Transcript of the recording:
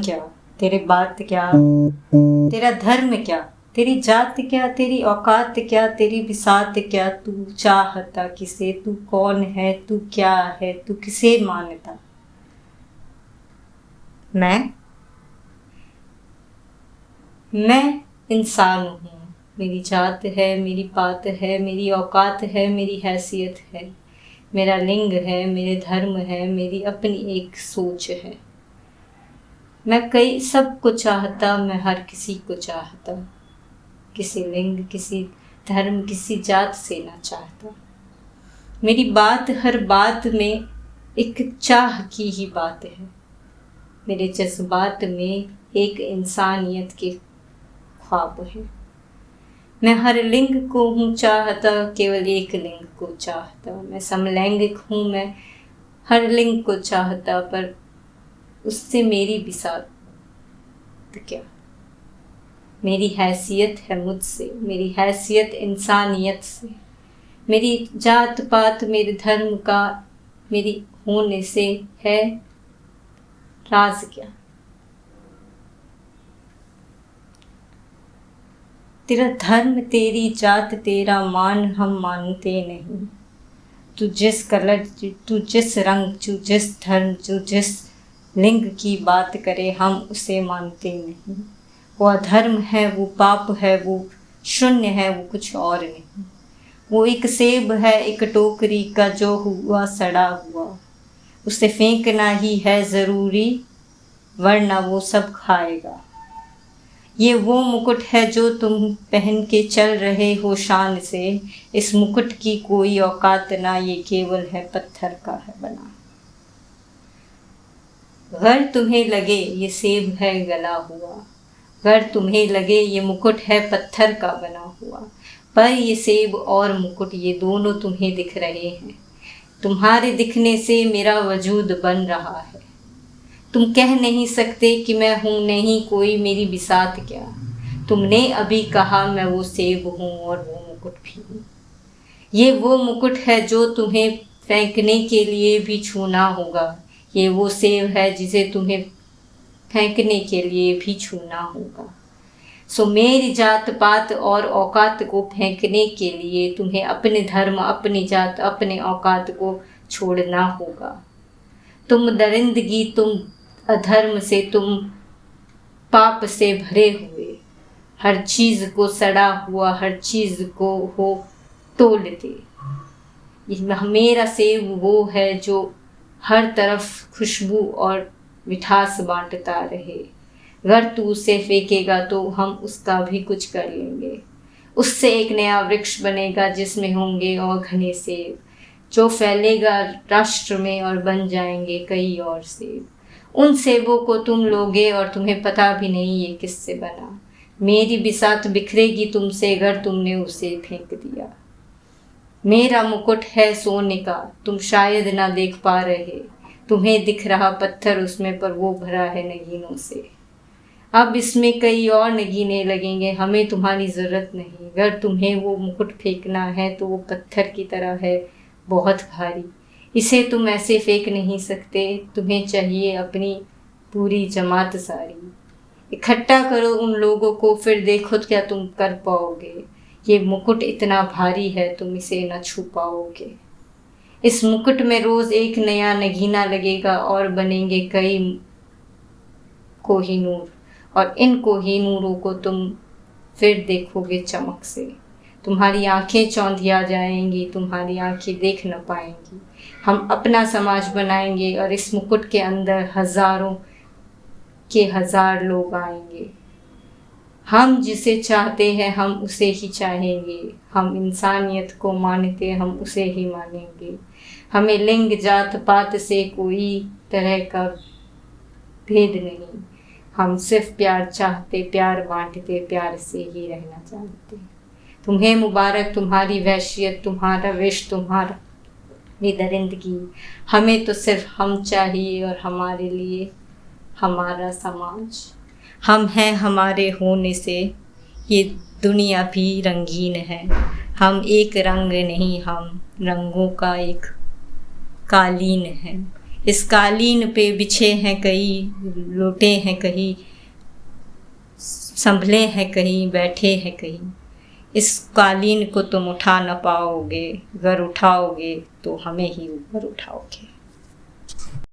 क्या, तेरे बात क्या, तेरा धर्म क्या, तेरी जात क्या, तेरी औकात क्या, तेरी बिसात क्या, तू चाहता किसे, तू कौन है, तू क्या है, तू किसे मानता। मैं इंसान हूँ, मेरी जात है, मेरी पात है, मेरी औकात है, मेरी हैसियत है, मेरा लिंग है, मेरे धर्म है, मेरी अपनी एक सोच है। मैं कई सबको चाहता, मैं हर किसी को चाहता, किसी लिंग, किसी धर्म, किसी जात से ना चाहता। मेरी बात हर बात में एक चाह की ही बात है, मेरे जज्बात में एक इंसानियत के ख्वाब है। मैं हर लिंग को हूँ चाहता, केवल एक लिंग को चाहता। मैं समलैंगिक हूँ, मैं हर लिंग को चाहता, पर उससे मेरी बिसात क्या। मेरी हैसियत है मुझसे, मेरी हैसियत इंसानियत से, मेरी जात पात मेरे धर्म का मेरी होने से है राज क्या। तेरा धर्म, तेरी जात, तेरा मान हम मानते नहीं। तू जिस कलर, तू जिस रंग, तू जिस धर्म, तू जिस लिंग की बात करे, हम उसे मानते नहीं। वो अधर्म है, वो पाप है, वो शून्य है, वो कुछ और नहीं। वो एक सेब है एक टोकरी का, जो हुआ सड़ा हुआ, उसे फेंकना ही है ज़रूरी, वरना वो सब खाएगा। ये वो मुकुट है जो तुम पहन के चल रहे हो शान से, इस मुकुट की कोई औकात ना, ये केवल है पत्थर का है बना। अगर तुम्हें लगे ये सेब है गला हुआ, अगर तुम्हें लगे ये मुकुट है पत्थर का बना हुआ, पर ये सेब और मुकुट ये दोनों तुम्हें दिख रहे हैं। तुम्हारे दिखने से मेरा वजूद बन रहा है। तुम कह नहीं सकते कि मैं हूँ नहीं कोई, मेरी बिसात क्या। तुमने अभी कहा मैं वो सेब हूँ और वो मुकुट भी हूँ। ये वो मुकुट है जो तुम्हें फेंकने के लिए भी छूना होगा। ये वो सेब है जिसे तुम्हें फेंकने के लिए भी छूना होगा। सो मेरी जात पात और औकात को फेंकने के लिए तुम्हें अपने धर्म, अपनी जात, अपने औकात को छोड़ना होगा। तुम दरिंदगी, तुम अधर्म से, तुम पाप से भरे हुए, हर चीज़ को सड़ा हुआ, हर चीज़ को हो तोलते। मेरा सेब वो है जो हर तरफ खुशबू और मिठास बांटता रहे। अगर तू उसे फेंकेगा तो हम उसका भी कुछ कर लेंगे। उससे एक नया वृक्ष बनेगा जिसमें होंगे और घने सेब, जो फैलेगा राष्ट्र में और बन जाएंगे कई और सेब। उन सेबों को तुम लोगे और तुम्हें पता भी नहीं ये किससे बना। मेरी बिसात बिखरेगी तुमसे अगर तुमने उसे फेंक दिया। मेरा मुकुट है सोने का, तुम शायद ना देख पा रहे। तुम्हें दिख रहा पत्थर उसमें, पर वो भरा है नगीनों से। अब इसमें कई और नगीने लगेंगे, हमें तुम्हारी ज़रूरत नहीं। अगर तुम्हें वो मुकुट फेंकना है तो वो पत्थर की तरह है, बहुत भारी। इसे तुम ऐसे फेंक नहीं सकते। तुम्हें चाहिए अपनी पूरी जमात सारी। इकट्ठा करो उन लोगों को, फिर देखो क्या तुम कर पाओगे। ये मुकुट इतना भारी है तुम इसे न छू पाओगे। इस मुकुट में रोज़ एक नया नगीना लगेगा और बनेंगे कई कोहिनूर, और इन कोहिनूरों को तुम फिर देखोगे चमक से। तुम्हारी आंखें चौंधिया जाएंगी, तुम्हारी आंखें देख न पाएंगी। हम अपना समाज बनाएंगे और इस मुकुट के अंदर हजारों के हजार लोग आएंगे। हम जिसे चाहते हैं हम उसे ही चाहेंगे। हम इंसानियत को मानते हम उसे ही मानेंगे। हमें लिंग जात पात से कोई तरह का भेद नहीं। हम सिर्फ प्यार चाहते, प्यार बांटते, प्यार से ही रहना चाहते। तुम्हें मुबारक तुम्हारी वहशियत, तुम्हारा विष, तुम्हारा दरिंदगी। हमें तो सिर्फ हम चाहिए और हमारे लिए हमारा समाज। हम हैं, हमारे होने से ये दुनिया भी रंगीन है। हम एक रंग नहीं, हम रंगों का एक कालीन है। इस कालीन पे बिछे हैं कई, लोटे हैं कहीं, संभले हैं कहीं, बैठे हैं कहीं। इस कालीन को तुम उठा न पाओगे, अगर उठाओगे तो हमें ही ऊपर उठाओगे।